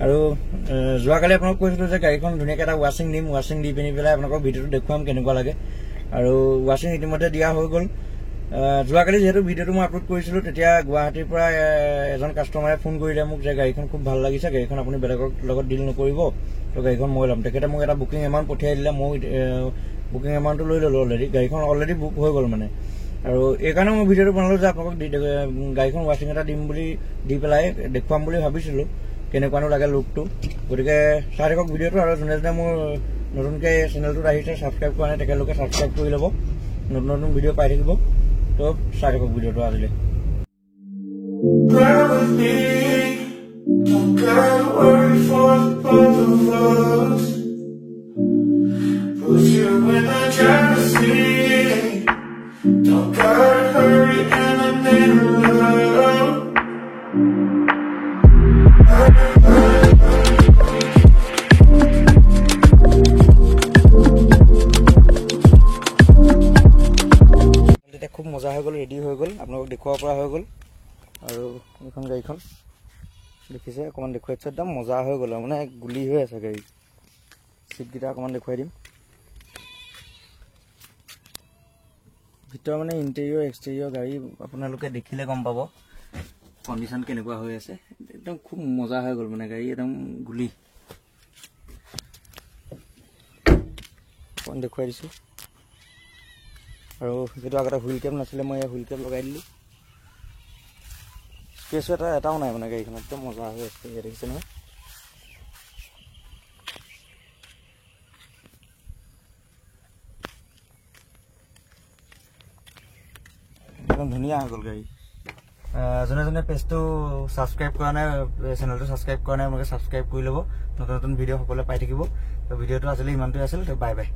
আৰু যোৱাকালি আপোনাক কৈছিলোঁ যে গাড়ীখন ধুনীয়াকৈ এটা ৱাশ্বিং দিম, ৱাশ্বিং দি পিনি পেলাই আপোনালোকক ভিডিঅ'টো দেখুৱাম কেনেকুৱা লাগে। আৰু ৱাশ্বিং ইতিমধ্যে দিয়া হৈ গ'ল। যোৱাকালি যিহেতু ভিডিঅ'টো মই আপলোড কৰিছিলোঁ, তেতিয়া গুৱাহাটীৰ পৰা এজন কাষ্টমাৰে ফোন কৰিলে মোক যে গাড়ীখন খুব ভাল লাগিছে, গাড়ীখন আপুনি বেলেগৰ লগত ডিল নকৰিব, তো গাড়ীখন মই ল'ম। তেখেতে মোক এটা বুকিং এমাউণ্ট পঠিয়াই দিলে, মই বুকিং এমাউণ্টটো লৈ ল'লোঁ অলৰেডি। গাড়ীখন অলৰেডি বুক হৈ গ'ল মানে। আৰু এইকাৰণে মই ভিডিঅ'টো বনালোঁ যে আপোনালোকক গাড়ীখন ৱাশ্বিং এটা দিম বুলি দি পেলাই দেখুৱাম বুলি ভাবিছিলোঁ কেনেকুৱানো লাগে লুকটো। গতিকে চাই থাকক ভিডিঅ'টো। আৰু যোনে যোনে মোৰ নতুনকৈ চেনেলটোত আহিছে, ছাবস্ক্ৰাইব কৰা নাই তেখেতলোকে ছাবস্ক্ৰাইব কৰি ল'ব, নতুন নতুন ভিডিঅ' পাই থাকিব। তো চাই থাকক ভিডিঅ'টো আজিলৈ। Don't gotta hurry and I'm in love. এতিয়া খুব মজা হৈ গ'ল, ৰেডি হৈ গ'ল, আপোনালোকক দেখুৱাব পৰা হৈ গ'ল। আৰু এইখন গাড়ীখন দেখিছে, অকণমান দেখুৱাই দিছোঁ, একদম মজা হৈ গ'ল আৰু মানে গুলি হৈ আছে গাড়ী। চিটকেইটা অকণমান দেখুৱাই দিম। ভিতৰ মানে ইণ্টেৰিয়ৰ এক্সটেৰিয়ৰ গাড়ী আপোনালোকে দেখিলে গম পাব কণ্ডিশ্যন কেনেকুৱা হৈ আছে। একদম খুব মজা হৈ গ'ল মানে গাড়ী, একদম গুলি। অকণমান দেখুৱাই দিছোঁ। আৰু যিটো আগতে হুইল কেপ নাছিলে, মই হুইল কেপ লগাই দিলোঁ। স্পেচো এটাও নাই মানে গাড়ীখনত, একদম মজা হৈ আছে। দেখিছে নহয়, একদম ধুনীয়া হৈ গ'ল গাড়ী। যোনে যোনে পেজটো ছাবস্ক্ৰাইব কৰা নাই, চেনেলটো ছাবস্ক্ৰাইব কৰা নাই, আপোনালোকে ছাবস্ক্ৰাইব কৰি ল'ব, নতুন নতুন ভিডিঅ' সকলোৱে পাই থাকিব। তো ভিডিঅ'টো আজিলৈ ইমানটোৱে আছিল। তো বাই বাই।